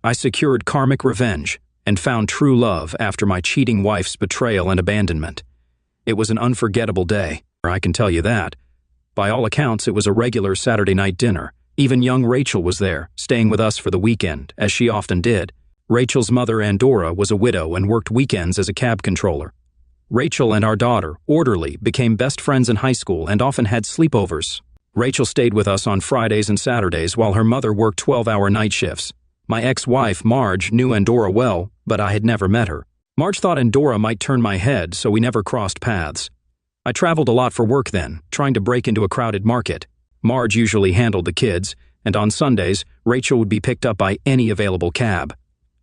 I secured karmic revenge and found true love after my cheating wife's betrayal and abandonment. It was an unforgettable day, I can tell you that. By all accounts, it was a regular Saturday night dinner. Even young Rachel was there, staying with us for the weekend, as she often did. Rachel's mother, Andorra, was a widow and worked weekends as a cab controller. Rachel and our daughter, Orderly, became best friends in high school and often had sleepovers. Rachel stayed with us on Fridays and Saturdays while her mother worked 12-hour night shifts. My ex-wife, Marge, knew Andorra well, but I had never met her. Marge thought Andorra might turn my head, so we never crossed paths. I traveled a lot for work then, trying to break into a crowded market. Marge usually handled the kids, and on Sundays, Rachel would be picked up by any available cab.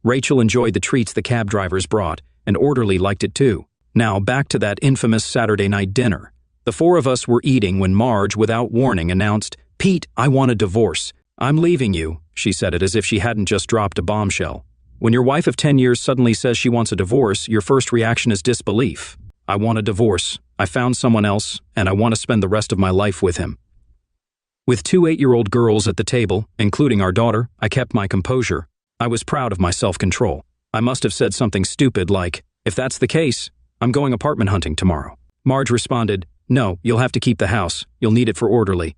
Rachel enjoyed the treats the cab drivers brought, and Orderly liked it too. Now, back to that infamous Saturday night dinner. The four of us were eating when Marge, without warning, announced, "Pete, I want a divorce. I'm leaving you." She said it as if she hadn't just dropped a bombshell. When your wife of 10 years suddenly says she wants a divorce, your first reaction is disbelief. I want a divorce. I found someone else, and I want to spend the rest of my life with him. With two 8-year-old girls at the table, including our daughter, I kept my composure. I was proud of my self-control. I must have said something stupid like, "If that's the case, I'm going apartment hunting tomorrow." Marge responded, "No, you'll have to keep the house. You'll need it for Orderly."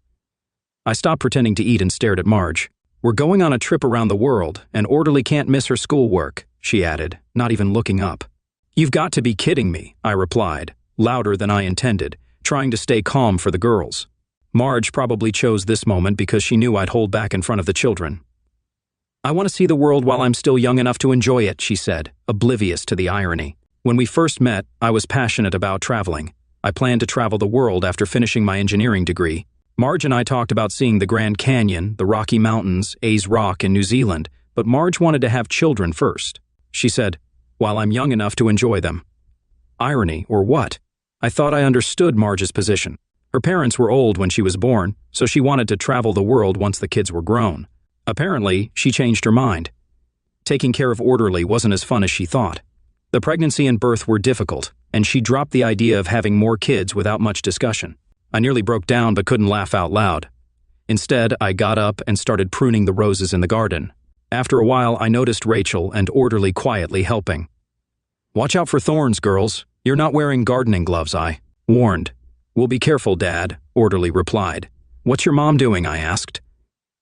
I stopped pretending to eat and stared at Marge. "We're going on a trip around the world, and Orderly can't miss her schoolwork," she added, not even looking up. "You've got to be kidding me," I replied, louder than I intended, trying to stay calm for the girls. Marge probably chose this moment because she knew I'd hold back in front of the children. "I want to see the world while I'm still young enough to enjoy it," she said, oblivious to the irony. When we first met, I was passionate about traveling. I planned to travel the world after finishing my engineering degree. Marge and I talked about seeing the Grand Canyon, the Rocky Mountains, Ayers Rock in New Zealand, but Marge wanted to have children first. She said, "While I'm young enough to enjoy them." Irony, or what? I thought I understood Marge's position. Her parents were old when she was born, so she wanted to travel the world once the kids were grown. Apparently, she changed her mind. Taking care of Orderly wasn't as fun as she thought. The pregnancy and birth were difficult, and she dropped the idea of having more kids without much discussion. I nearly broke down but couldn't laugh out loud. Instead, I got up and started pruning the roses in the garden. After a while, I noticed Rachel and Orderly quietly helping. "Watch out for thorns, girls. You're not wearing gardening gloves," I warned. "We'll be careful, Dad," Orderly replied. "What's your mom doing?" I asked.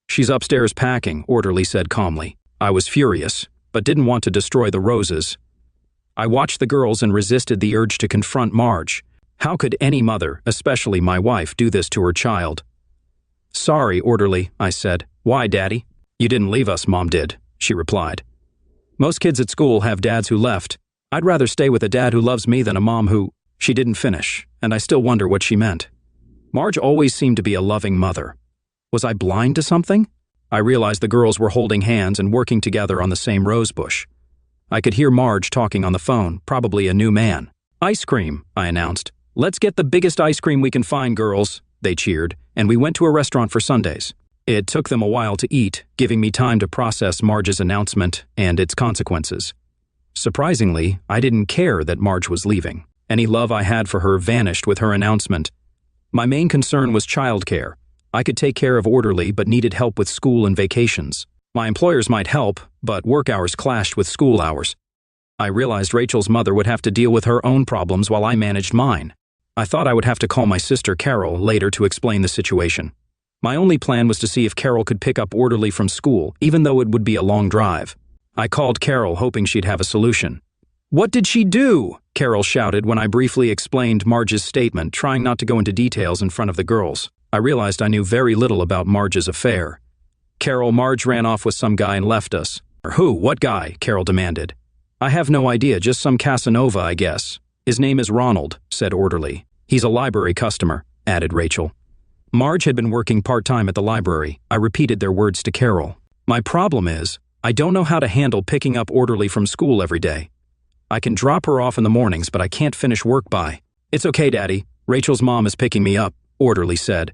"She's upstairs packing," Orderly said calmly. I was furious, but didn't want to destroy the roses. I watched the girls and resisted the urge to confront Marge. How could any mother, especially my wife, do this to her child? "Sorry, Orderly," I said. "Why, Daddy?" "You didn't leave us, Mom did," she replied. "Most kids at school have dads who left. I'd rather stay with a dad who loves me than a mom who—" She didn't finish, and I still wonder what she meant. Marge always seemed to be a loving mother. Was I blind to something? I realized the girls were holding hands and working together on the same rose bush. I could hear Marge talking on the phone, probably a new man. "Ice cream," I announced. "Let's get the biggest ice cream we can find, girls," they cheered, and we went to a restaurant for sundaes. It took them a while to eat, giving me time to process Marge's announcement and its consequences. Surprisingly, I didn't care that Marge was leaving. Any love I had for her vanished with her announcement. My main concern was childcare. I could take care of Orderly but needed help with school and vacations. My employers might help, but work hours clashed with school hours. I realized Rachel's mother would have to deal with her own problems while I managed mine. I thought I would have to call my sister Carol later to explain the situation. My only plan was to see if Carol could pick up Orderly from school, even though it would be a long drive. I called Carol hoping she'd have a solution. "What did she do?" Carol shouted when I briefly explained Marge's statement, trying not to go into details in front of the girls. I realized I knew very little about Marge's affair. "Carol, Marge ran off with some guy and left us." "Who? What guy?" Carol demanded. "I have no idea, just some Casanova, I guess. His name is Ronald," said Orderly. "He's a library customer," added Rachel. Marge had been working part-time at the library. I repeated their words to Carol. "My problem is, I don't know how to handle picking up Orderly from school every day. I can drop her off in the mornings, but I can't finish work by." "It's okay, Daddy. Rachel's mom is picking me up," Orderly said.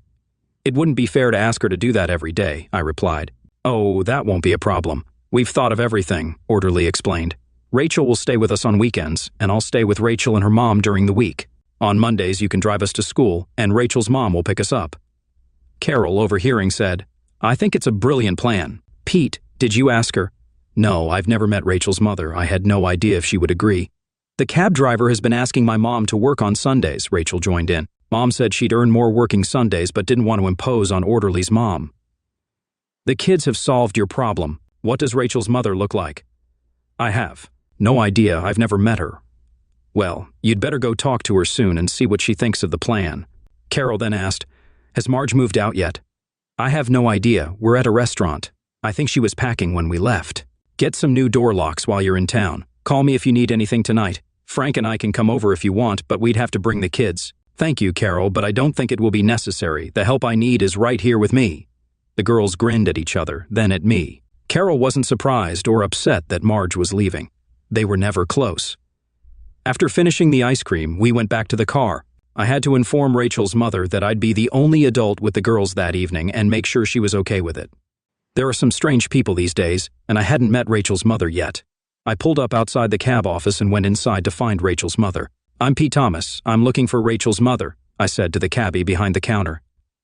"It wouldn't be fair to ask her to do that every day," I replied. "Oh, that won't be a problem. We've thought of everything," Orderly explained. "Rachel will stay with us on weekends, and I'll stay with Rachel and her mom during the week. On Mondays, you can drive us to school, and Rachel's mom will pick us up." Carol, overhearing, said, "I think it's a brilliant plan. Pete, did you ask her?" No, I've never met Rachel's mother. I had no idea if she would agree. The cab driver has been asking my mom to work on Sundays, Rachel joined in. Mom said she'd earn more working Sundays but didn't want to impose on Orderly's mom. The kids have solved your problem. What does Rachel's mother look like? I have. No idea. I've never met her. Well, you'd better go talk to her soon and see what she thinks of the plan. Carol then asked, has Marge moved out yet? I have no idea. We're at a restaurant. I think she was packing when we left. Get some new door locks while you're in town. Call me if you need anything tonight. Frank and I can come over if you want, but we'd have to bring the kids. Thank you, Carol, but I don't think it will be necessary. The help I need is right here with me. The girls grinned at each other, then at me. Carol wasn't surprised or upset that Marge was leaving. They were never close. After finishing the ice cream, we went back to the car. I had to inform Rachel's mother that I'd be the only adult with the girls that evening and make sure she was okay with it. There are some strange people these days, and I hadn't met Rachel's mother yet. I pulled up outside the cab office and went inside to find Rachel's mother. I'm Pete Thomas. I'm looking for Rachel's mother, I said to the cabbie behind the counter.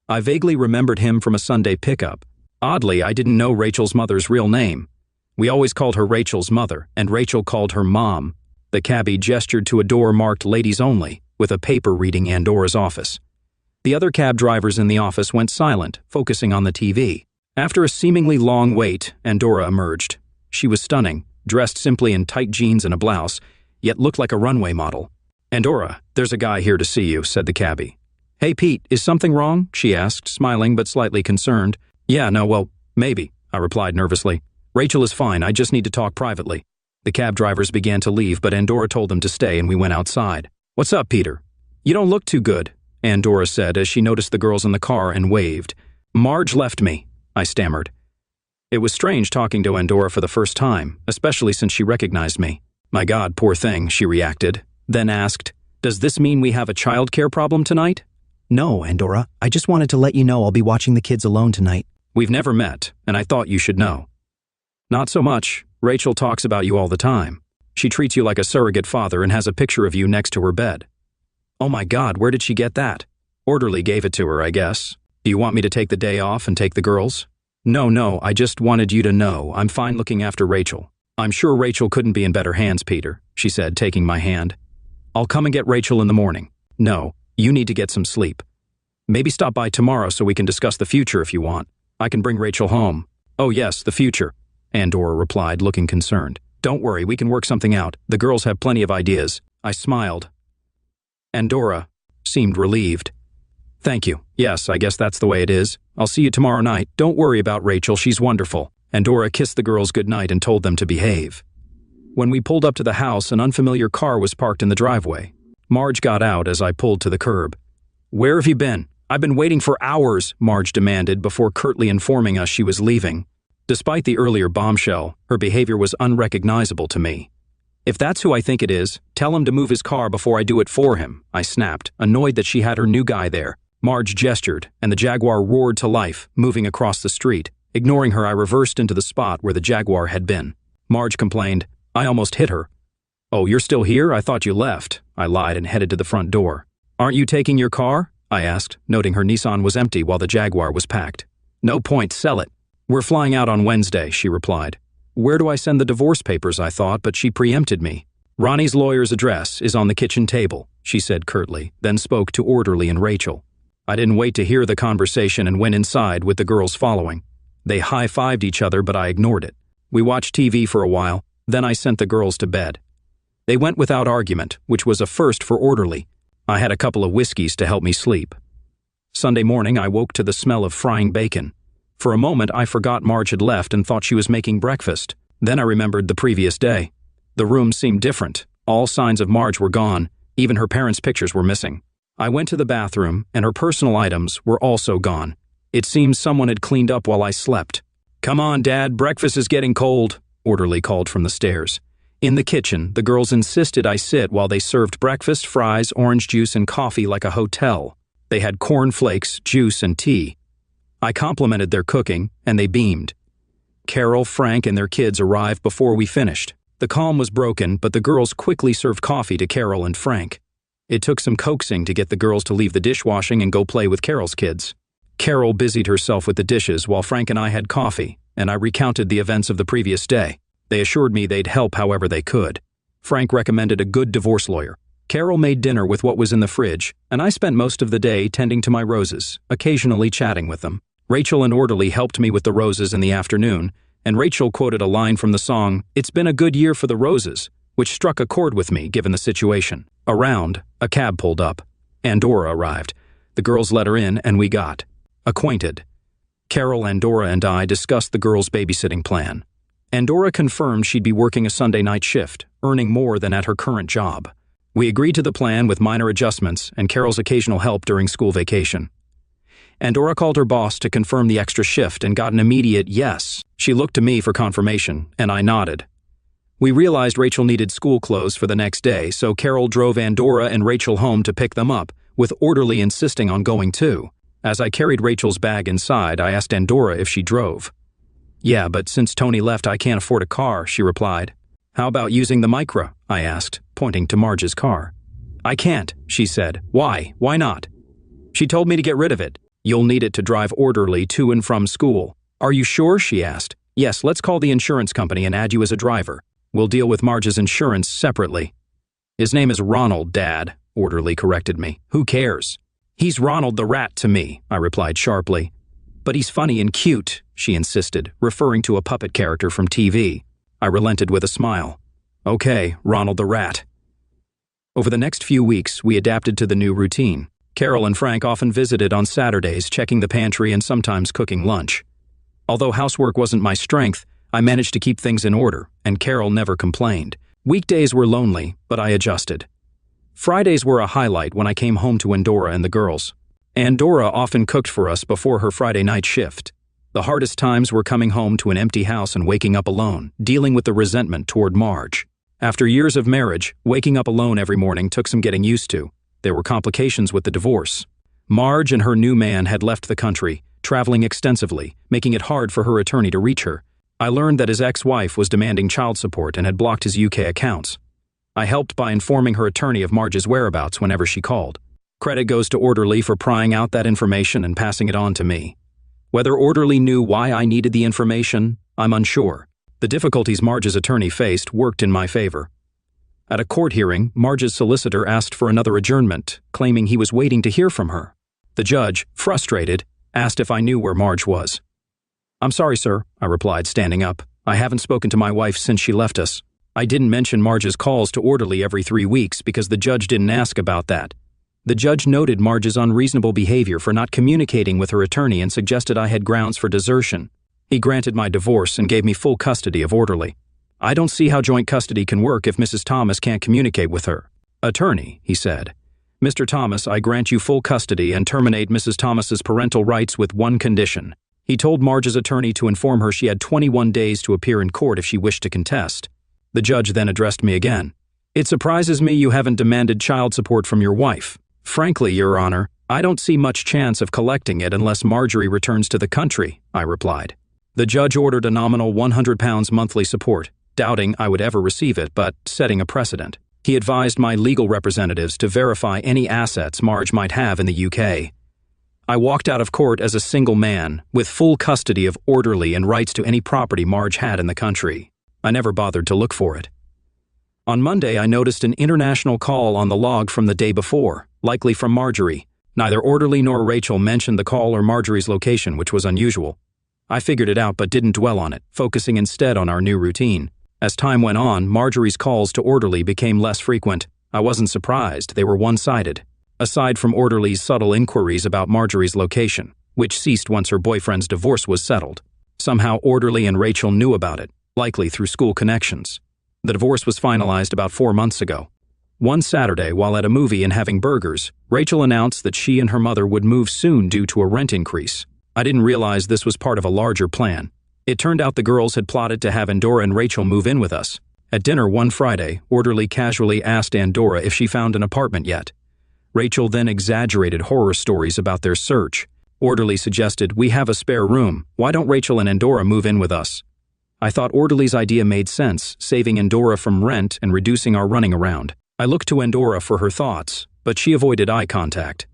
I vaguely remembered him from a Sunday pickup. Oddly, I didn't know Rachel's mother's real name. We always called her Rachel's mother, and Rachel called her Mom. The cabbie gestured to a door marked Ladies Only, with a paper reading Andora's office. The other cab drivers in the office went silent, focusing on the TV. After a seemingly long wait, Andora emerged. She was stunning, dressed simply in tight jeans and a blouse, yet looked like a runway model. Andora, there's a guy here to see you, said the cabbie. Hey Pete, is something wrong? She asked, smiling but slightly concerned. Yeah, no, well, maybe, I replied nervously. Rachel is fine, I just need to talk privately. The cab drivers began to leave, but Andora told them to stay and we went outside. What's up, Peter? You don't look too good, Andora said as she noticed the girls in the car and waved. Marge left me, I stammered. It was strange talking to Andora for the first time, especially since she recognized me. My God, poor thing, she reacted, then asked, does this mean we have a childcare problem tonight? No, Andora, I just wanted to let you know I'll be watching the kids alone tonight. We've never met, and I thought you should know. Not so much. Rachel talks about you all the time. She treats you like a surrogate father and has a picture of you next to her bed. Oh my God, where did she get that? Orderly gave it to her, I guess. Do you want me to take the day off and take the girls? No, I just wanted you to know I'm fine looking after Rachel. I'm sure Rachel couldn't be in better hands, Peter, she said, taking my hand. I'll come and get Rachel in the morning. No, you need to get some sleep. Maybe stop by tomorrow so we can discuss the future if you want. I can bring Rachel home. Oh yes, the future, Andora replied, looking concerned. Don't worry, we can work something out. The girls have plenty of ideas. I smiled. Andora seemed relieved. Thank you. Yes, I guess that's the way it is. I'll see you tomorrow night. Don't worry about Rachel, she's wonderful. Andora kissed the girls goodnight and told them to behave. When we pulled up to the house, an unfamiliar car was parked in the driveway. Marge got out as I pulled to the curb. Where have you been? I've been waiting for hours, Marge demanded before curtly informing us she was leaving. Despite the earlier bombshell, her behavior was unrecognizable to me. If that's who I think it is, tell him to move his car before I do it for him, I snapped, annoyed that she had her new guy there. Marge gestured, and the Jaguar roared to life, moving across the street. Ignoring her, I reversed into the spot where the Jaguar had been. Marge complained, I almost hit her. Oh, you're still here? I thought you left, I lied and headed to the front door. Aren't you taking your car? I asked, noting her Nissan was empty while the Jaguar was packed. No point, sell it. We're flying out on Wednesday, she replied. Where do I send the divorce papers, I thought, but she preempted me. Ronnie's lawyer's address is on the kitchen table, she said curtly, then spoke to Orderly and Rachel. I didn't wait to hear the conversation and went inside with the girls following. They high-fived each other, but I ignored it. We watched TV for a while, then I sent the girls to bed. They went without argument, which was a first for Orderly. I had a couple of whiskeys to help me sleep. Sunday morning, I woke to the smell of frying bacon. For a moment, I forgot Marge had left and thought she was making breakfast. Then I remembered the previous day. The room seemed different. All signs of Marge were gone. Even her parents' pictures were missing. I went to the bathroom, and her personal items were also gone. It seemed someone had cleaned up while I slept. Come on, Dad, breakfast is getting cold, Orderly called from the stairs. In the kitchen, the girls insisted I sit while they served breakfast, fries, orange juice, and coffee like a hotel. They had cornflakes, juice, and tea. I complimented their cooking, and they beamed. Carol, Frank, and their kids arrived before we finished. The calm was broken, but the girls quickly served coffee to Carol and Frank. It took some coaxing to get the girls to leave the dishwashing and go play with Carol's kids. Carol busied herself with the dishes while Frank and I had coffee, and I recounted the events of the previous day. They assured me they'd help however they could. Frank recommended a good divorce lawyer. Carol made dinner with what was in the fridge, and I spent most of the day tending to my roses, occasionally chatting with them. Rachel and Orderly helped me with the roses in the afternoon, and Rachel quoted a line from the song, "It's been a good year for the roses," which struck a chord with me given the situation. Around, a cab pulled up. Andorra arrived. The girls let her in, and we got acquainted. Carol, Andorra, and I discussed the girls' babysitting plan. Andorra confirmed she'd be working a Sunday night shift, earning more than at her current job. We agreed to the plan with minor adjustments and Carol's occasional help during school vacation. Andorra called her boss to confirm the extra shift and got an immediate yes. She looked to me for confirmation, and I nodded. We realized Rachel needed school clothes for the next day, so Carol drove Andorra and Rachel home to pick them up, with Orderly insisting on going too. As I carried Rachel's bag inside, I asked Andorra if she drove. "Yeah, but since Tony left, I can't afford a car," she replied. "How about using the Micra?" I asked, pointing to Marge's car. "I can't," she said. "Why? Why not?" "She told me to get rid of it. You'll need it to drive Orderly to and from school." "Are you sure?" she asked. "Yes, let's call the insurance company and add you as a driver. We'll deal with Marge's insurance separately." "His name is Ronald, Dad," Orderly corrected me. "Who cares?" "He's Ronald the Rat to me," I replied sharply. "But he's funny and cute," she insisted, referring to a puppet character from TV. I relented with a smile. "Okay, Ronald the Rat." Over the next few weeks, we adapted to the new routine. Carol and Frank often visited on Saturdays, checking the pantry and sometimes cooking lunch. Although housework wasn't my strength, I managed to keep things in order, and Carol never complained. Weekdays were lonely, but I adjusted. Fridays were a highlight when I came home to Andorra and the girls. Andorra often cooked for us before her Friday night shift. The hardest times were coming home to an empty house and waking up alone, dealing with the resentment toward Marge. After years of marriage, waking up alone every morning took some getting used to. There were complications with the divorce. Marge and her new man had left the country, traveling extensively, making it hard for her attorney to reach her. I learned that his ex-wife was demanding child support and had blocked his UK accounts. I helped by informing her attorney of Marge's whereabouts whenever she called. Credit goes to Orderly for prying out that information and passing it on to me. Whether Orderly knew why I needed the information, I'm unsure. The difficulties Marge's attorney faced worked in my favor. At a court hearing, Marge's solicitor asked for another adjournment, claiming he was waiting to hear from her. The judge, frustrated, asked if I knew where Marge was. "I'm sorry, sir," I replied, standing up. "I haven't spoken to my wife since she left us." I didn't mention Marge's calls to Orderly every 3 weeks because the judge didn't ask about that. The judge noted Marge's unreasonable behavior for not communicating with her attorney and suggested I had grounds for desertion. He granted my divorce and gave me full custody of Orderly. "I don't see how joint custody can work if Mrs. Thomas can't communicate with her." "Attorney," he said. "Mr. Thomas, I grant you full custody and terminate Mrs. Thomas's parental rights with one condition." He told Marge's attorney to inform her she had 21 days to appear in court if she wished to contest. The judge then addressed me again. "It surprises me you haven't demanded child support from your wife. Frankly, Your Honor, I don't see much chance of collecting it unless Marjorie returns to the country," I replied. The judge ordered a nominal £100 monthly support, doubting I would ever receive it, but setting a precedent. He advised my legal representatives to verify any assets Marge might have in the UK. I walked out of court as a single man, with full custody of Orderly and rights to any property Marge had in the country. I never bothered to look for it. On Monday, I noticed an international call on the log from the day before, likely from Marjorie. Neither Orderly nor Rachel mentioned the call or Marjorie's location, which was unusual. I figured it out but didn't dwell on it, focusing instead on our new routine. As time went on, Marjorie's calls to Orderly became less frequent. I wasn't surprised, they were one-sided. Aside from Orderly's subtle inquiries about Marjorie's location, which ceased once her boyfriend's divorce was settled. Somehow Orderly and Rachel knew about it, likely through school connections. The divorce was finalized about 4 months ago. One Saturday, while at a movie and having burgers, Rachel announced that she and her mother would move soon due to a rent increase. I didn't realize this was part of a larger plan. It turned out the girls had plotted to have Andorra and Rachel move in with us. At dinner one Friday, Orderly casually asked Andorra if she found an apartment yet. Rachel then exaggerated horror stories about their search. Orderly suggested, "We have a spare room. Why don't Rachel and Andorra move in with us?" I thought Orderly's idea made sense, saving Andorra from rent and reducing our running around. I looked to Andorra for her thoughts, but she avoided eye contact.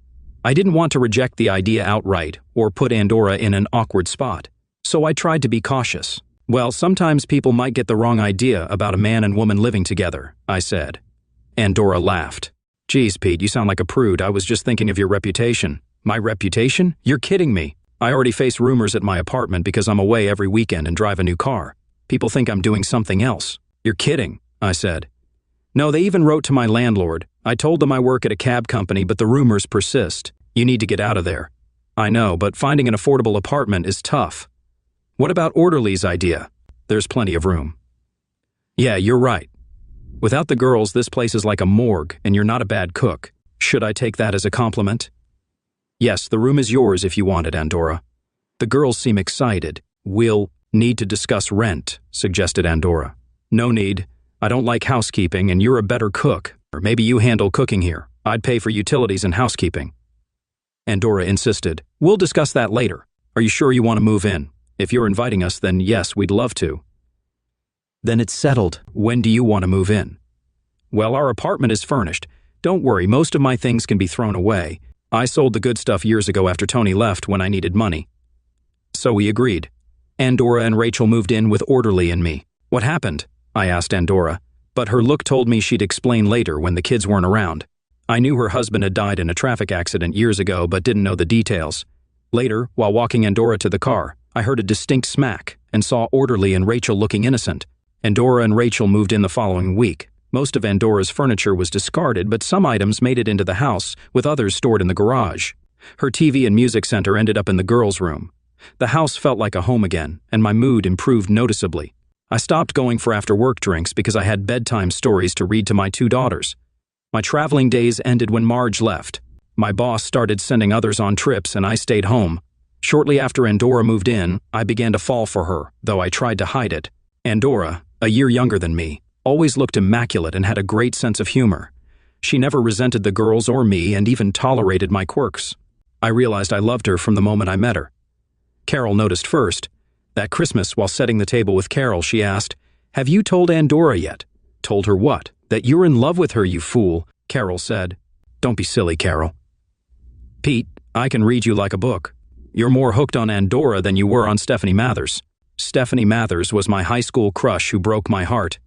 I didn't want to reject the idea outright or put Andorra in an awkward spot, so I tried to be cautious. Well, sometimes people might get the wrong idea about a man and woman living together, I said. Andorra laughed. Geez, Pete, you sound like a prude. I was just thinking of your reputation. My reputation? You're kidding me. I already face rumors at my apartment because I'm away every weekend and drive a new car. People think I'm doing something else. You're kidding, I said. No, they even wrote to my landlord. I told them I work at a cab company, but the rumors persist. You need to get out of there. I know, but finding an affordable apartment is tough. What about Orderly's idea? There's plenty of room. Yeah, you're right. Without the girls, this place is like a morgue, and you're not a bad cook. Should I take that as a compliment? Yes, the room is yours if you want it, Andorra. The girls seem excited. We'll need to discuss rent, suggested Andorra. No need. I don't like housekeeping, and you're a better cook. Or maybe you handle cooking here. I'd pay for utilities and housekeeping. Andorra insisted. We'll discuss that later. Are you sure you want to move in? If you're inviting us, then yes, we'd love to. Then it's settled. When do you want to move in? Well, our apartment is furnished. Don't worry, most of my things can be thrown away. I sold the good stuff years ago after Tony left when I needed money. So we agreed. Andorra and Rachel moved in with Orderly and me. What happened? I asked Andorra, but her look told me she'd explain later when the kids weren't around. I knew her husband had died in a traffic accident years ago but didn't know the details. Later, while walking Andorra to the car, I heard a distinct smack and saw Orderly and Rachel looking innocent. Andorra and Rachel moved in the following week. Most of Andorra's furniture was discarded, but some items made it into the house, with others stored in the garage. Her TV and music center ended up in the girls' room. The house felt like a home again, and my mood improved noticeably. I stopped going for after-work drinks because I had bedtime stories to read to my 2 daughters. My traveling days ended when Marge left. My boss started sending others on trips, and I stayed home. Shortly after Andorra moved in, I began to fall for her, though I tried to hide it. Andorra, a year younger than me, always looked immaculate and had a great sense of humor. She never resented the girls or me and even tolerated my quirks. I realized I loved her from the moment I met her. Carol noticed first. That Christmas, while setting the table with Carol, she asked, "Have you told Andorra yet?" Told her what? That you're in love with her, you fool, Carol said. Don't be silly, Carol. Pete, I can read you like a book. You're more hooked on Andorra than you were on Stephanie Mathers. Stephanie Mathers was my high school crush who broke my heart.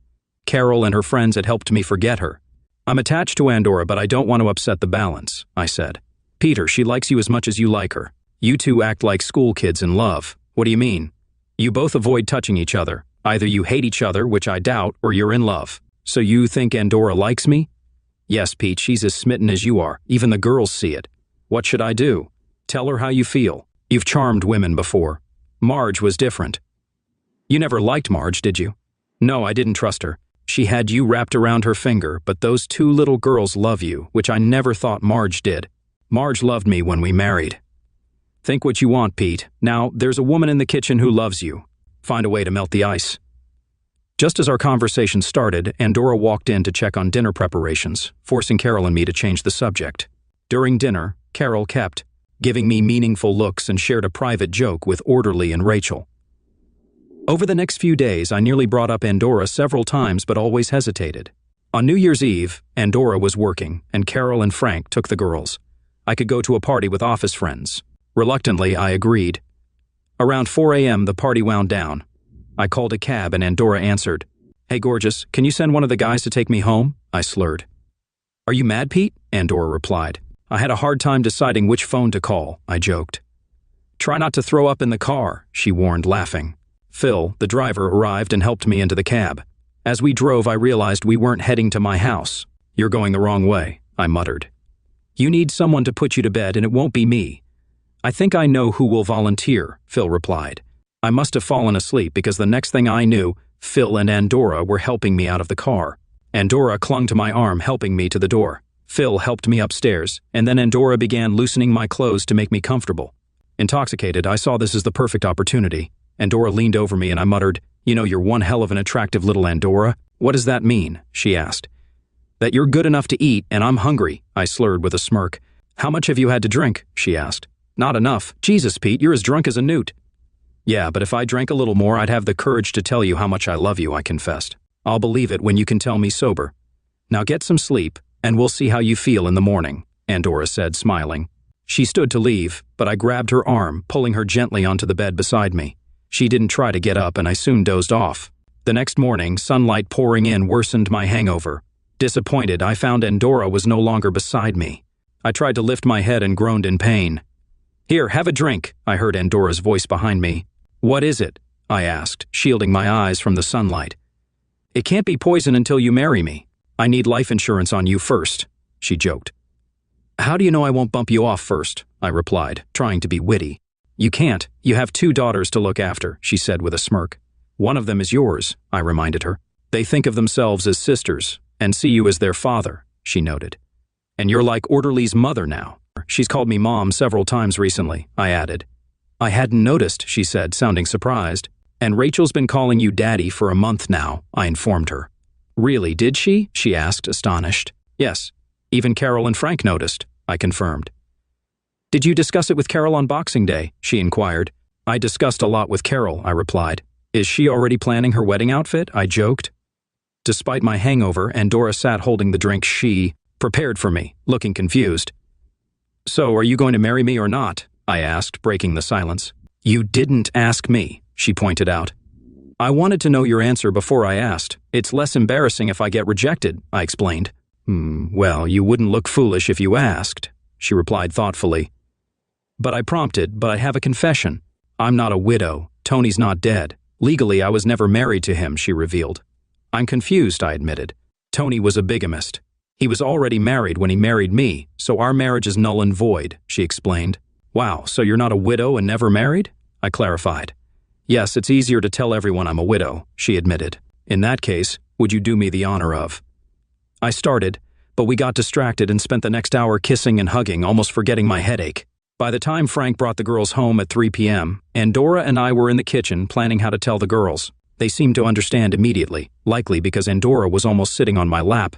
Carol and her friends had helped me forget her. I'm attached to Andorra, but I don't want to upset the balance, I said. Peter, she likes you as much as you like her. You two act like school kids in love. What do you mean? You both avoid touching each other. Either you hate each other, which I doubt, or you're in love. So you think Andorra likes me? Yes, Pete, she's as smitten as you are. Even the girls see it. What should I do? Tell her how you feel. You've charmed women before. Marge was different. You never liked Marge, did you? No, I didn't trust her. She had you wrapped around her finger, but those 2 little girls love you, which I never thought Marge did. Marge loved me when we married. Think what you want, Pete. Now, there's a woman in the kitchen who loves you. Find a way to melt the ice. Just as our conversation started, Andorra walked in to check on dinner preparations, forcing Carol and me to change the subject. During dinner, Carol kept giving me meaningful looks and shared a private joke with Orderly and Rachel. Over the next few days, I nearly brought up Andorra several times but always hesitated. On New Year's Eve, Andorra was working, and Carol and Frank took the girls. I could go to a party with office friends. Reluctantly, I agreed. Around 4 a.m., the party wound down. I called a cab and Andorra answered. Hey, gorgeous, can you send one of the guys to take me home? I slurred. Are you mad, Pete? Andorra replied. I had a hard time deciding which phone to call, I joked. Try not to throw up in the car, she warned, laughing. Phil, the driver, arrived and helped me into the cab. As we drove, I realized we weren't heading to my house. You're going the wrong way, I muttered. You need someone to put you to bed, and it won't be me. I think I know who will volunteer, Phil replied. I must have fallen asleep because the next thing I knew, Phil and Andorra were helping me out of the car. Andorra clung to my arm, helping me to the door. Phil helped me upstairs, and then Andorra began loosening my clothes to make me comfortable. Intoxicated, I saw this as the perfect opportunity. Andorra leaned over me and I muttered, You know, you're one hell of an attractive little Andorra. What does that mean? She asked. That you're good enough to eat and I'm hungry, I slurred with a smirk. How much have you had to drink? She asked. Not enough. Jesus, Pete, you're as drunk as a newt. Yeah, but if I drank a little more, I'd have the courage to tell you how much I love you, I confessed. I'll believe it when you can tell me sober. Now get some sleep, and we'll see how you feel in the morning, Andorra said, smiling. She stood to leave, but I grabbed her arm, pulling her gently onto the bed beside me. She didn't try to get up, and I soon dozed off. The next morning, sunlight pouring in worsened my hangover. Disappointed, I found Andorra was no longer beside me. I tried to lift my head and groaned in pain. "Here, have a drink," I heard Andorra's voice behind me. "What is it?" I asked, shielding my eyes from the sunlight. "It can't be poison until you marry me. I need life insurance on you first," she joked. "How do you know I won't bump you off first?" I replied, trying to be witty. "You can't. You have 2 daughters to look after," she said with a smirk. "One of them is yours," I reminded her. "They think of themselves as sisters and see you as their father," she noted. "And you're like Orderly's mother now. She's called me Mom several times recently," I added. "I hadn't noticed," she said, sounding surprised. "And Rachel's been calling you Daddy for a month now," I informed her. "Really, did she?" she asked, astonished. "Yes. Even Carol and Frank noticed," I confirmed. "Did you discuss it with Carol on Boxing Day?" she inquired. "I discussed a lot with Carol," I replied. "Is she already planning her wedding outfit?" I joked. Despite my hangover, Andorra sat holding the drink she prepared for me, looking confused. "So, are you going to marry me or not?" I asked, breaking the silence. "You didn't ask me," she pointed out. "I wanted to know your answer before I asked. It's less embarrassing if I get rejected," I explained. Well, you wouldn't look foolish if you asked," she replied thoughtfully. But I prompted, "But I have a confession. I'm not a widow. Tony's not dead. Legally, I was never married to him," she revealed. "I'm confused," I admitted. "Tony was a bigamist. He was already married when he married me, so our marriage is null and void," she explained. "Wow, so you're not a widow and never married?" I clarified. "Yes, it's easier to tell everyone I'm a widow," she admitted. "In that case, would you do me the honor of?" I started, but we got distracted and spent the next hour kissing and hugging, almost forgetting my headache. By the time Frank brought the girls home at 3 p.m., Andorra and I were in the kitchen planning how to tell the girls. They seemed to understand immediately, likely because Andorra was almost sitting on my lap.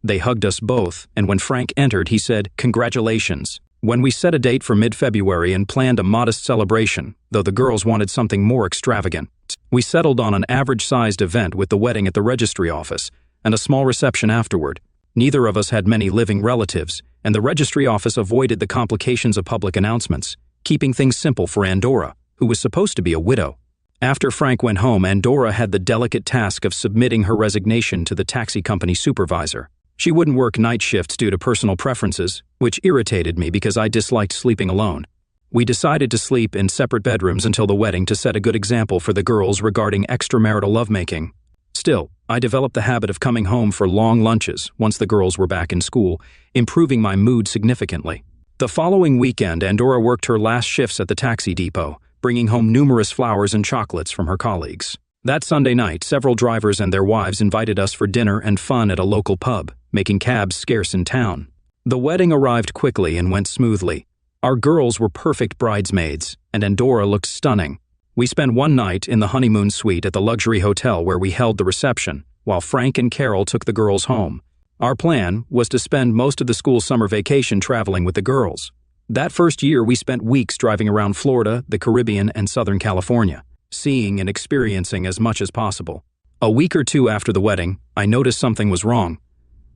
They hugged us both, and when Frank entered, he said, "Congratulations." When we set a date for mid-February and planned a modest celebration, though the girls wanted something more extravagant, we settled on an average-sized event with the wedding at the registry office and a small reception afterward. Neither of us had many living relatives, and the registry office avoided the complications of public announcements, keeping things simple for Andorra, who was supposed to be a widow. After Frank went home, Andorra had the delicate task of submitting her resignation to the taxi company supervisor. She wouldn't work night shifts due to personal preferences, which irritated me because I disliked sleeping alone. We decided to sleep in separate bedrooms until the wedding to set a good example for the girls regarding extramarital lovemaking. Still, I developed the habit of coming home for long lunches once the girls were back in school, improving my mood significantly. The following weekend, Andorra worked her last shifts at the taxi depot, bringing home numerous flowers and chocolates from her colleagues. That Sunday night, several drivers and their wives invited us for dinner and fun at a local pub, making cabs scarce in town. The wedding arrived quickly and went smoothly. Our girls were perfect bridesmaids, and Andorra looked stunning. We spent one night in the honeymoon suite at the luxury hotel where we held the reception, while Frank and Carol took the girls home. Our plan was to spend most of the school summer vacation traveling with the girls. That first year, we spent weeks driving around Florida, the Caribbean, and Southern California, seeing and experiencing as much as possible. A week or two after the wedding, I noticed something was wrong.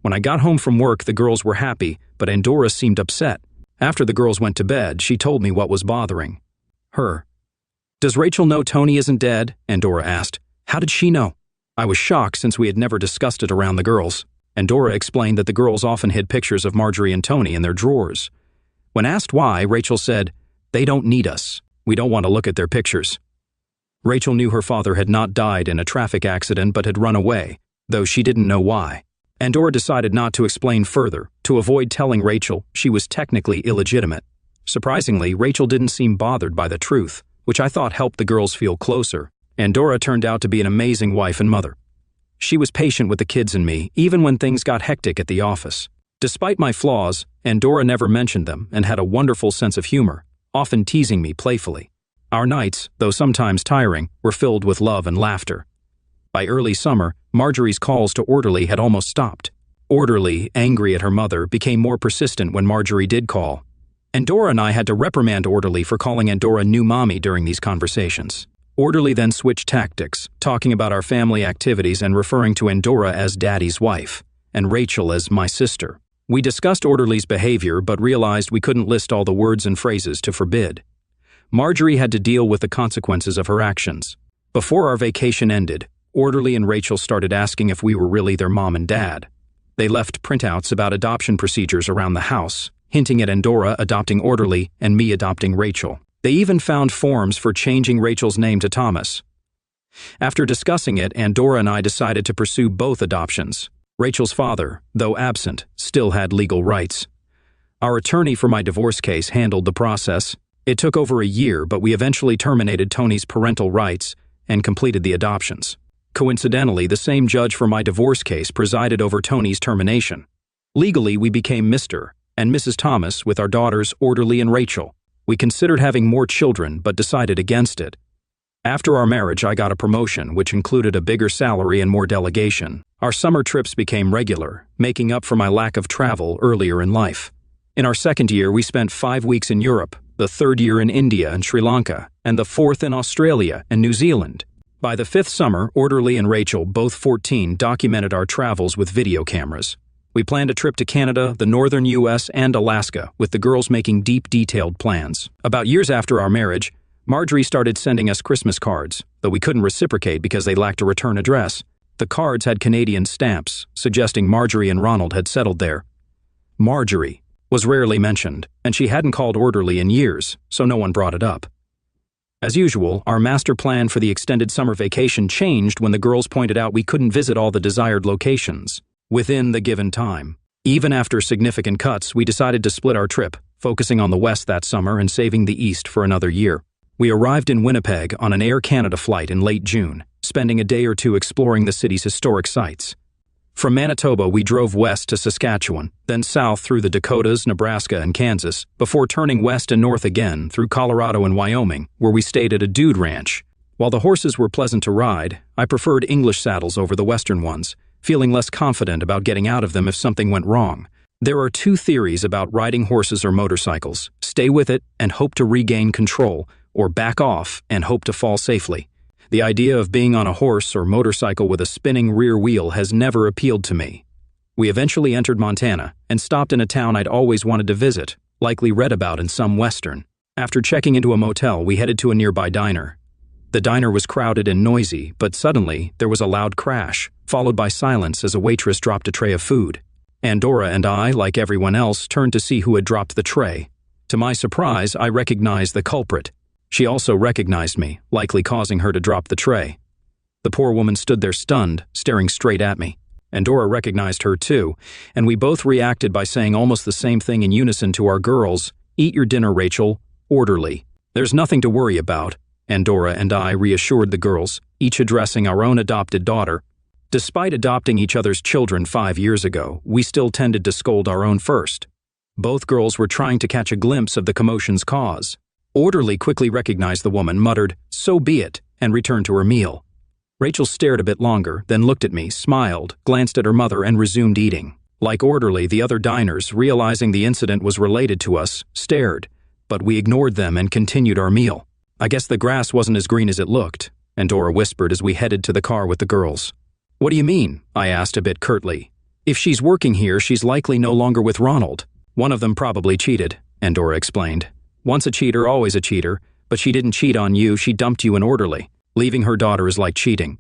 When I got home from work, the girls were happy, but Andorra seemed upset. After the girls went to bed, she told me what was bothering her. "Does Rachel know Tony isn't dead?" Andorra asked. "How did she know?" I was shocked since we had never discussed it around the girls. Andorra explained that the girls often hid pictures of Marjorie and Tony in their drawers. When asked why, Rachel said, "They don't need us. We don't want to look at their pictures." Rachel knew her father had not died in a traffic accident but had run away, though she didn't know why. Andorra decided not to explain further, to avoid telling Rachel she was technically illegitimate. Surprisingly, Rachel didn't seem bothered by the truth, which I thought helped the girls feel closer. Andorra turned out to be an amazing wife and mother. She was patient with the kids and me, even when things got hectic at the office. Despite my flaws, Andorra never mentioned them and had a wonderful sense of humor, often teasing me playfully. Our nights, though sometimes tiring, were filled with love and laughter. By early summer, Marjorie's calls to Orderly had almost stopped. Orderly, angry at her mother, became more persistent when Marjorie did call. Andorra and I had to reprimand Orderly for calling Andorra new mommy during these conversations. Orderly then switched tactics, talking about our family activities and referring to Andorra as Daddy's wife, and Rachel as my sister. We discussed Orderly's behavior but realized we couldn't list all the words and phrases to forbid. Marjorie had to deal with the consequences of her actions. Before our vacation ended, Orderly and Rachel started asking if we were really their mom and dad. They left printouts about adoption procedures around the house, hinting at Andorra adopting Orderly and me adopting Rachel. They even found forms for changing Rachel's name to Thomas. After discussing it, Andorra and I decided to pursue both adoptions. Rachel's father, though absent, still had legal rights. Our attorney for my divorce case handled the process. It took over a year, but we eventually terminated Tony's parental rights and completed the adoptions. Coincidentally, the same judge for my divorce case presided over Tony's termination. Legally, we became Mr. and Mrs. Thomas with our daughters Orderly and Rachel. We considered having more children, but decided against it. After our marriage, I got a promotion, which included a bigger salary and more delegation. Our summer trips became regular, making up for my lack of travel earlier in life. In our second year, we spent 5 weeks in Europe, the third year in India and Sri Lanka, and the fourth in Australia and New Zealand. By the fifth summer, Orderly and Rachel, both 14, documented our travels with video cameras. We planned a trip to Canada, the northern U.S., and Alaska, with the girls making deep, detailed plans. About years after our marriage, Marjorie started sending us Christmas cards, though we couldn't reciprocate because they lacked a return address. The cards had Canadian stamps, suggesting Marjorie and Ronald had settled there. Marjorie was rarely mentioned, and she hadn't called Orderly in years, so no one brought it up. As usual, our master plan for the extended summer vacation changed when the girls pointed out we couldn't visit all the desired locations within the given time. Even after significant cuts, we decided to split our trip, focusing on the West that summer and saving the East for another year. We arrived in Winnipeg on an Air Canada flight in late June, spending a day or two exploring the city's historic sites. From Manitoba, we drove west to Saskatchewan, then south through the Dakotas, Nebraska, and Kansas, before turning west and north again through Colorado and Wyoming, where we stayed at a dude ranch. While the horses were pleasant to ride, I preferred English saddles over the Western ones, feeling less confident about getting out of them if something went wrong. There are two theories about riding horses or motorcycles: stay with it and hope to regain control, or back off and hope to fall safely. The idea of being on a horse or motorcycle with a spinning rear wheel has never appealed to me. We eventually entered Montana and stopped in a town I'd always wanted to visit, likely read about in some Western. After checking into a motel, we headed to a nearby diner. The diner was crowded and noisy, but suddenly there was a loud crash, followed by silence as a waitress dropped a tray of food. Andorra and I, like everyone else, turned to see who had dropped the tray. To my surprise, I recognized the culprit. She also recognized me, likely causing her to drop the tray. The poor woman stood there stunned, staring straight at me. Andorra recognized her too, and we both reacted by saying almost the same thing in unison to our girls: "Eat your dinner, Rachel. Orderly. There's nothing to worry about," Andorra and I reassured the girls, each addressing our own adopted daughter. Despite adopting each other's children 5 years ago, we still tended to scold our own first. Both girls were trying to catch a glimpse of the commotion's cause. Orderly quickly recognized the woman, muttered, "So be it," and returned to her meal. Rachel stared a bit longer, then looked at me, smiled, glanced at her mother, and resumed eating. Like Orderly, the other diners, realizing the incident was related to us, stared, but we ignored them and continued our meal. "I guess the grass wasn't as green as it looked," Andorra whispered as we headed to the car with the girls. "What do you mean?" I asked a bit curtly. "If she's working here, she's likely no longer with Ronald. One of them probably cheated," Andorra explained. "Once a cheater, always a cheater, but she didn't cheat on you, she dumped you in Orderly. Leaving her daughter is like cheating."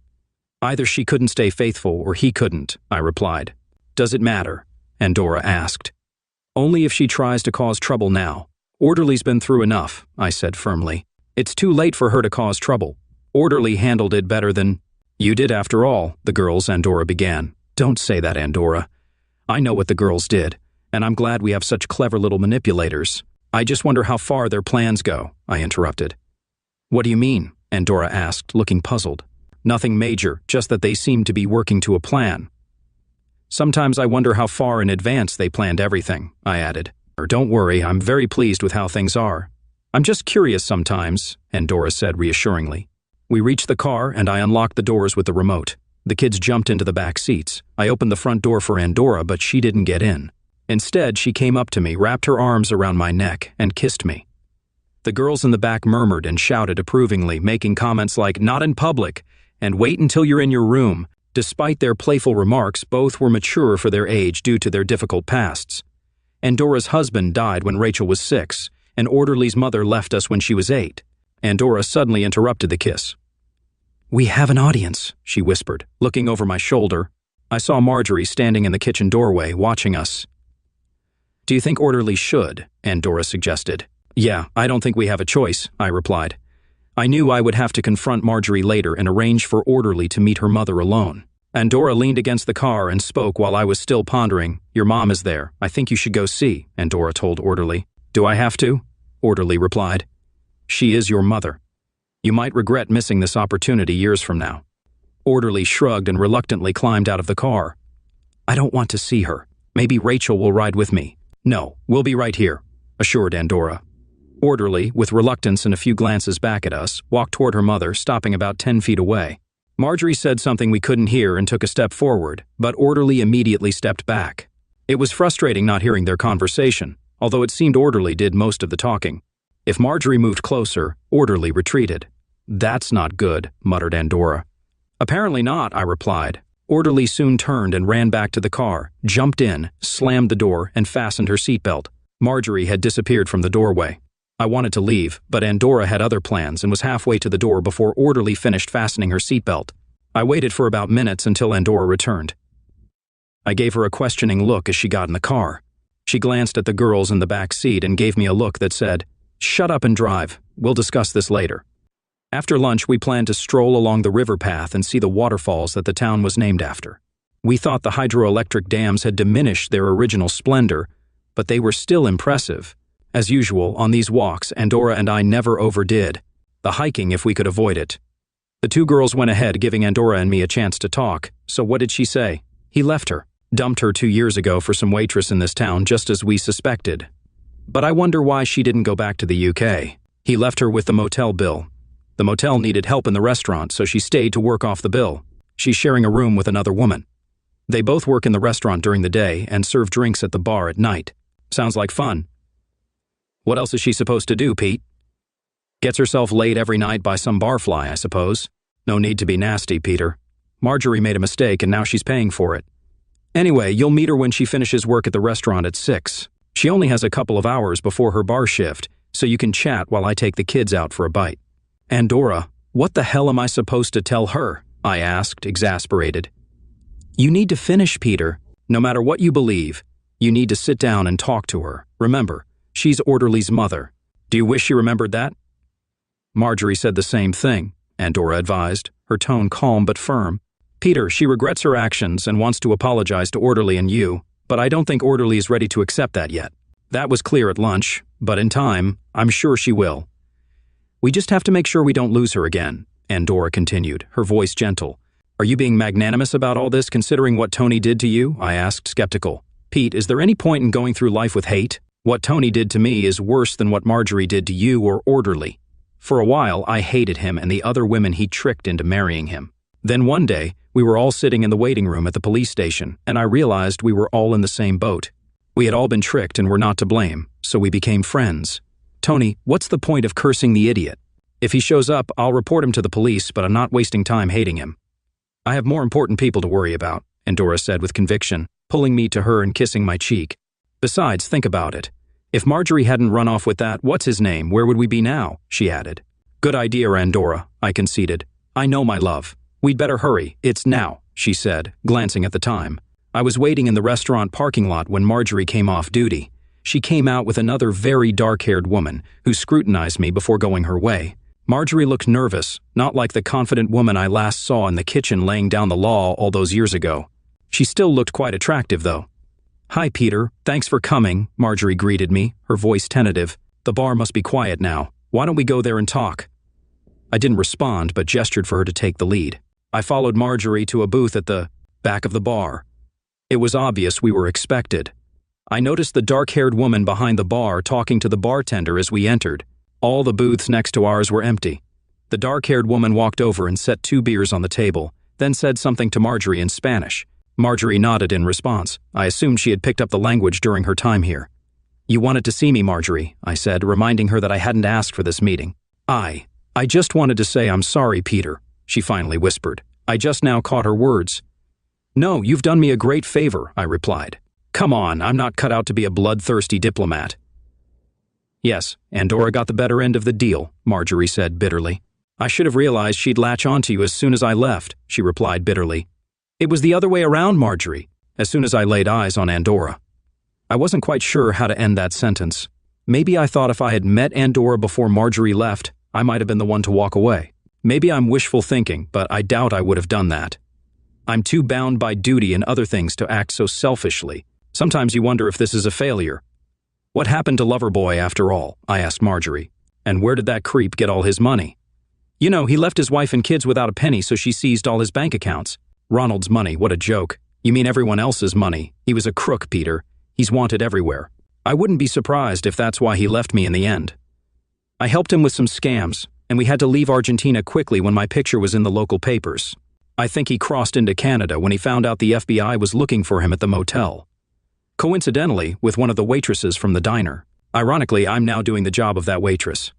"Either she couldn't stay faithful or he couldn't," I replied. "Does it matter?" Andorra asked. "Only if she tries to cause trouble now. Orderly's been through enough," I said firmly. "It's too late for her to cause trouble. Orderly handled it better than—" "You did after all," the girls, Andorra began. "Don't say that, Andorra. I know what the girls did, and I'm glad we have such clever little manipulators. I just wonder how far their plans go," I interrupted. "What do you mean?" Andorra asked, looking puzzled. "Nothing major, just that they seem to be working to a plan." "Sometimes I wonder how far in advance they planned everything," I added. "Don't worry, I'm very pleased with how things are. I'm just curious sometimes," Andorra said reassuringly. We reached the car, and I unlocked the doors with the remote. The kids jumped into the back seats. I opened the front door for Andorra, but she didn't get in. Instead, she came up to me, wrapped her arms around my neck, and kissed me. The girls in the back murmured and shouted approvingly, making comments like, "Not in public," and "Wait until you're in your room." Despite their playful remarks, both were mature for their age due to their difficult pasts. Andorra's husband died when Rachel was 6, and Orderly's mother left us when she was 8. Andorra suddenly interrupted the kiss. "We have an audience," she whispered, looking over my shoulder. I saw Marjorie standing in the kitchen doorway, watching us. "Do you think Orderly should?" Andorra suggested. "Yeah, I don't think we have a choice," I replied. I knew I would have to confront Marjorie later and arrange for Orderly to meet her mother alone. Andorra leaned against the car and spoke while I was still pondering. "Your mom is there. I think you should go see," Andorra told Orderly. "Do I have to?" Orderly replied. "She is your mother. You might regret missing this opportunity years from now." Orderly shrugged and reluctantly climbed out of the car. "I don't want to see her. Maybe Rachel will ride with me." "No, we'll be right here," assured Andorra. Orderly, with reluctance and a few glances back at us, walked toward her mother, stopping about 10 feet away. Marjorie said something we couldn't hear and took a step forward, but Orderly immediately stepped back. It was frustrating not hearing their conversation, although it seemed Orderly did most of the talking. If Marjorie moved closer, Orderly retreated. "That's not good," muttered Andorra. "Apparently not," I replied. Orderly soon turned and ran back to the car, jumped in, slammed the door, and fastened her seatbelt. Marjorie had disappeared from the doorway. I wanted to leave, but Andorra had other plans and was halfway to the door before Orderly finished fastening her seatbelt. I waited for about minutes until Andorra returned. I gave her a questioning look as she got in the car. She glanced at the girls in the back seat and gave me a look that said, "Shut up and drive. We'll discuss this later." After lunch, we planned to stroll along the river path and see the waterfalls that the town was named after. We thought the hydroelectric dams had diminished their original splendor, but they were still impressive. As usual, on these walks, Andorra and I never overdid. The hiking if we could avoid it. The two girls went ahead, giving Andorra and me a chance to talk. "So what did she say?" "He left her. Dumped her 2 years ago for some waitress in this town, just as we suspected. But I wonder why she didn't go back to the UK. He left her with the motel bill. The motel needed help in the restaurant, so she stayed to work off the bill. She's sharing a room with another woman. They both work in the restaurant during the day and serve drinks at the bar at night. Sounds like fun. What else is she supposed to do, Pete? Gets herself laid every night by some barfly, I suppose. No need to be nasty, Peter. Marjorie made a mistake and now she's paying for it. Anyway, you'll meet her when she finishes work at the restaurant at 6. She only has a couple of hours before her bar shift, so you can chat while I take the kids out for a bite." "Andorra, what the hell am I supposed to tell her?" I asked, exasperated. "You need to finish, Peter. No matter what you believe, you need to sit down and talk to her. Remember, she's Orderly's mother. Do you wish you remembered that?" Marjorie said the same thing, Andorra advised, her tone calm but firm. "Peter, she regrets her actions and wants to apologize to Orderly and you, but I don't think Orderly is ready to accept that yet. That was clear at lunch, but in time, I'm sure she will. We just have to make sure we don't lose her again," Andorra continued, her voice gentle. "Are you being magnanimous about all this, considering what Tony did to you?" I asked, skeptical. "Pete, is there any point in going through life with hate? What Tony did to me is worse than what Marjorie did to you or Orderly. For a while, I hated him and the other women he tricked into marrying him. Then one day, we were all sitting in the waiting room at the police station, and I realized we were all in the same boat. We had all been tricked and were not to blame, so we became friends. Tony, what's the point of cursing the idiot? If he shows up, I'll report him to the police, but I'm not wasting time hating him. I have more important people to worry about," Andorra said with conviction, pulling me to her and kissing my cheek. "Besides, think about it. If Marjorie hadn't run off with that what's-his-name, where would we be now?" she added. "Good idea, Andorra," I conceded. "I know, my love. We'd better hurry. It's now," she said, glancing at the time. I was waiting in the restaurant parking lot when Marjorie came off duty. She came out with another very dark-haired woman who scrutinized me before going her way. Marjorie looked nervous, not like the confident woman I last saw in the kitchen laying down the law all those years ago. She still looked quite attractive, though. "Hi, Peter. Thanks for coming," Marjorie greeted me, her voice tentative. "The bar must be quiet now. Why don't we go there and talk?" I didn't respond, but gestured for her to take the lead. I followed Marjorie to a booth at the back of the bar. It was obvious we were expected. I noticed the dark-haired woman behind the bar talking to the bartender as we entered. All the booths next to ours were empty. The dark-haired woman walked over and set 2 beers on the table, then said something to Marjorie in Spanish. Marjorie nodded in response. I assumed she had picked up the language during her time here. "You wanted to see me, Marjorie," I said, reminding her that I hadn't asked for this meeting. I just wanted to say I'm sorry, Peter," she finally whispered. I just now caught her words. "No, you've done me a great favor," I replied. "Come on, I'm not cut out to be a bloodthirsty diplomat." Yes, Andorra got the better end of the deal, Marjorie said bitterly. I should have realized she'd latch onto you as soon as I left, she replied bitterly. It was the other way around, Marjorie, as soon as I laid eyes on Andorra. I wasn't quite sure how to end that sentence. Maybe I thought if I had met Andorra before Marjorie left, I might have been the one to walk away. Maybe I'm wishful thinking, but I doubt I would have done that. I'm too bound by duty and other things to act so selfishly. Sometimes you wonder if this is a failure. What happened to Loverboy after all? I asked Marjorie. And where did that creep get all his money? You know, he left his wife and kids without a penny, so she seized all his bank accounts. Ronald's money, what a joke. You mean everyone else's money? He was a crook, Peter. He's wanted everywhere. I wouldn't be surprised if that's why he left me in the end. I helped him with some scams, and we had to leave Argentina quickly when my picture was in the local papers. I think he crossed into Canada when he found out the FBI was looking for him at the motel. Coincidentally, with one of the waitresses from the diner. Ironically, I'm now doing the job of that waitress.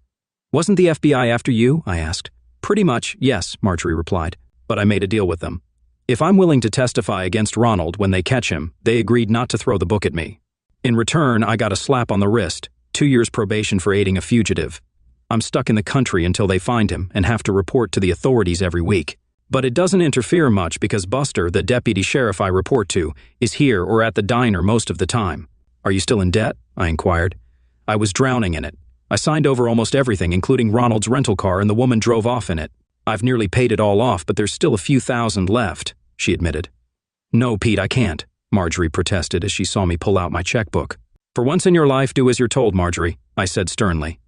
Wasn't the FBI after you? I asked. Pretty much, yes, Marjorie replied, but I made a deal with them. If I'm willing to testify against Ronald when they catch him, they agreed not to throw the book at me. In return, I got a slap on the wrist, 2 years probation for aiding a fugitive. I'm stuck in the country until they find him and have to report to the authorities every week. But it doesn't interfere much because Buster, the deputy sheriff I report to, is here or at the diner most of the time. Are you still in debt? I inquired. I was drowning in it. I signed over almost everything, including Ronald's rental car, and the woman drove off in it. I've nearly paid it all off, but there's still a few thousand left, she admitted. No, Pete, I can't, Marjorie protested as she saw me pull out my checkbook. For once in your life, do as you're told, Marjorie, I said sternly.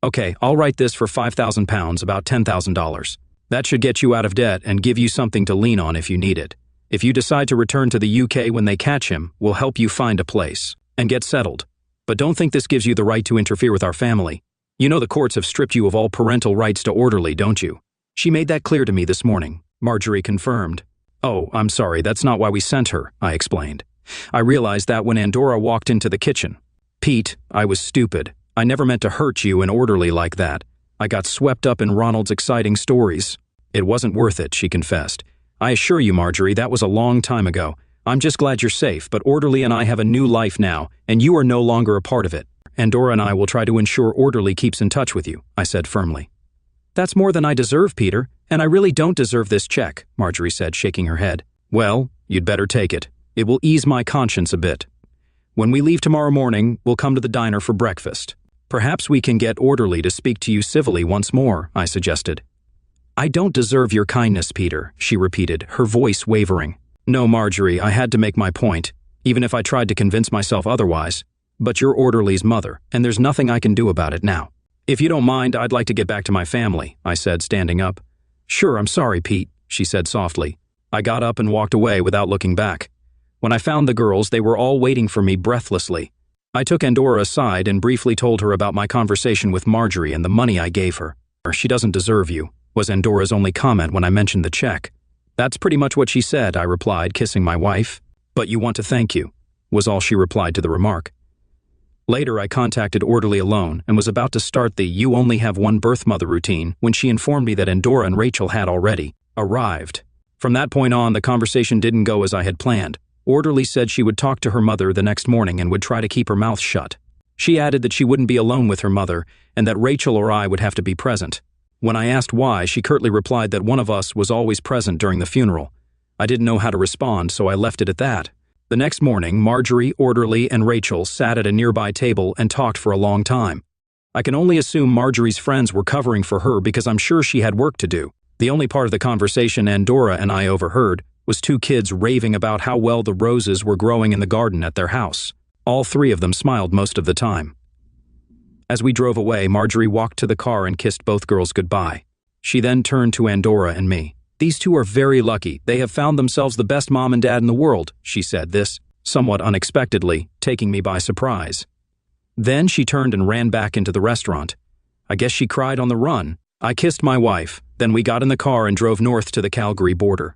Okay, I'll write this for £5,000, about $10,000. That should get you out of debt and give you something to lean on if you need it. If you decide to return to the UK when they catch him, we'll help you find a place and get settled. But don't think this gives you the right to interfere with our family. You know the courts have stripped you of all parental rights to orderly, don't you? She made that clear to me this morning, Marjorie confirmed. Oh, I'm sorry, that's not why we sent her, I explained. I realized that when Andorra walked into the kitchen. Pete, I was stupid. I never meant to hurt you and orderly like that. I got swept up in Ronald's exciting stories. It wasn't worth it, she confessed. I assure you, Marjorie, that was a long time ago. I'm just glad you're safe, but Orderly and I have a new life now, and you are no longer a part of it. Andorra and I will try to ensure Orderly keeps in touch with you, I said firmly. That's more than I deserve, Peter, and I really don't deserve this check, Marjorie said, shaking her head. Well, you'd better take it. It will ease my conscience a bit. When we leave tomorrow morning, we'll come to the diner for breakfast. Perhaps we can get Orderly to speak to you civilly once more, I suggested. I don't deserve your kindness, Peter, she repeated, her voice wavering. No, Marjorie, I had to make my point, even if I tried to convince myself otherwise. But you're Orderly's mother, and there's nothing I can do about it now. If you don't mind, I'd like to get back to my family, I said, standing up. Sure, I'm sorry, Pete, she said softly. I got up and walked away without looking back. When I found the girls, they were all waiting for me breathlessly. I took Andorra aside and briefly told her about my conversation with Marjorie and the money I gave her. She doesn't deserve you, was Andorra's only comment when I mentioned the check. That's pretty much what she said, I replied, kissing my wife. But you want to thank you, was all she replied to the remark. Later, I contacted Orderly alone and was about to start the "you only have one birth mother" routine when she informed me that Andorra and Rachel had already arrived. From that point on, the conversation didn't go as I had planned. Orderly said she would talk to her mother the next morning and would try to keep her mouth shut. She added that she wouldn't be alone with her mother and that Rachel or I would have to be present. When I asked why, she curtly replied that one of us was always present during the funeral. I didn't know how to respond, so I left it at that. The next morning, Marjorie, Orderly, and Rachel sat at a nearby table and talked for a long time. I can only assume Marjorie's friends were covering for her because I'm sure she had work to do. The only part of the conversation Andorra and I overheard was two kids raving about how well the roses were growing in the garden at their house. All three of them smiled most of the time. As we drove away, Marjorie walked to the car and kissed both girls goodbye. She then turned to Andorra and me. These two are very lucky. They have found themselves the best mom and dad in the world, she said, this somewhat unexpectedly, taking me by surprise. Then she turned and ran back into the restaurant. I guess she cried on the run. I kissed my wife, then we got in the car and drove north to the Calgary border.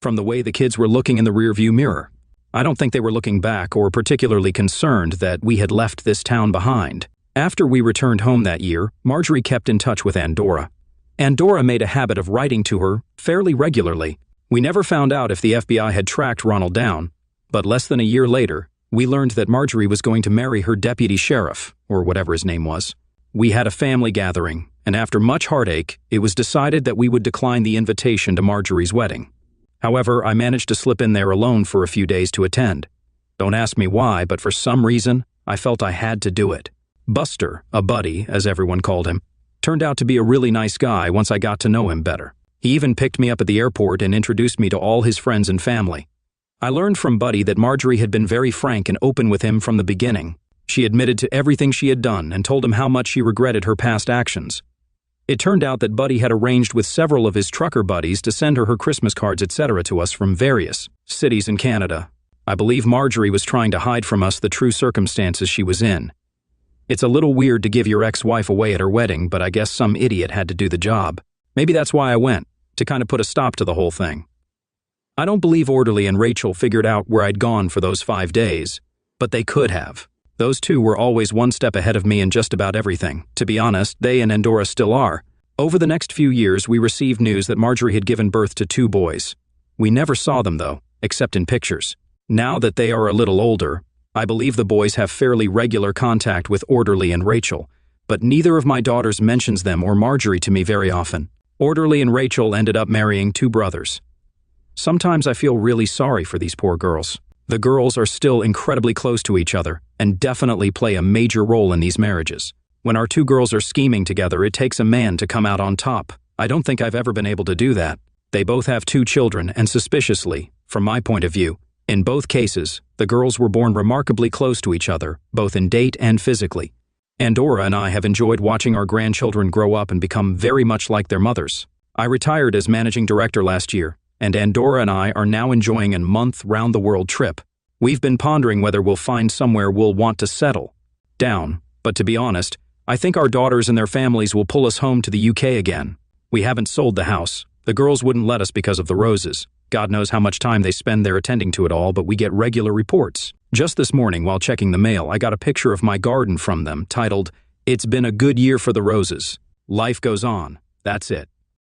From the way the kids were looking in the rearview mirror, I don't think they were looking back or particularly concerned that we had left this town behind. After we returned home that year, Marjorie kept in touch with Andorra. Andorra made a habit of writing to her fairly regularly. We never found out if the FBI had tracked Ronald down, but less than a year later, We learned that Marjorie was going to marry her deputy sheriff, or whatever his name was. We had a family gathering, and after much heartache, it was decided that we would decline the invitation to Marjorie's wedding. However, I managed to slip in there alone for a few days to attend. Don't ask me why, but for some reason, I felt I had to do it. Buster, a buddy, as everyone called him, turned out to be a really nice guy once I got to know him better. He even picked me up at the airport and introduced me to all his friends and family. I learned from Buddy that Marjorie had been very frank and open with him from the beginning. She admitted to everything she had done and told him how much she regretted her past actions. It turned out that Buddy had arranged with several of his trucker buddies to send her Christmas cards, etc. to us from various cities in Canada. I believe Marjorie was trying to hide from us the true circumstances she was in. It's a little weird to give your ex-wife away at her wedding, but I guess some idiot had to do the job. Maybe that's why I went, to kind of put a stop to the whole thing. I don't believe Orderly and Rachel figured out where I'd gone for those 5 days, but they could have. Those two were always one step ahead of me in just about everything. To be honest, they and Andorra still are. Over the next few years, we received news that Marjorie had given birth to 2 boys. We never saw them, though, except in pictures. Now that they are a little older, I believe the boys have fairly regular contact with Orderly and Rachel, but neither of my daughters mentions them or Marjorie to me very often. Orderly and Rachel ended up marrying 2 brothers. Sometimes I feel really sorry for these poor girls. The girls are still incredibly close to each other and definitely play a major role in these marriages. When our 2 girls are scheming together, it takes a man to come out on top. I don't think I've ever been able to do that. They both have 2 children, and suspiciously, from my point of view, in both cases, the girls were born remarkably close to each other, both in date and physically. Andorra and I have enjoyed watching our grandchildren grow up and become very much like their mothers. I retired as managing director last year, and Andorra and I are now enjoying a month round-the-world trip. We've been pondering whether we'll find somewhere we'll want to settle down, but to be honest, I think our daughters and their families will pull us home to the UK again. We haven't sold the house. The girls wouldn't let us because of the roses. God knows how much time they spend there attending to it all, but we get regular reports. Just this morning, while checking the mail, I got a picture of my garden from them, titled, "It's been a good year for the roses. Life goes on." That's it.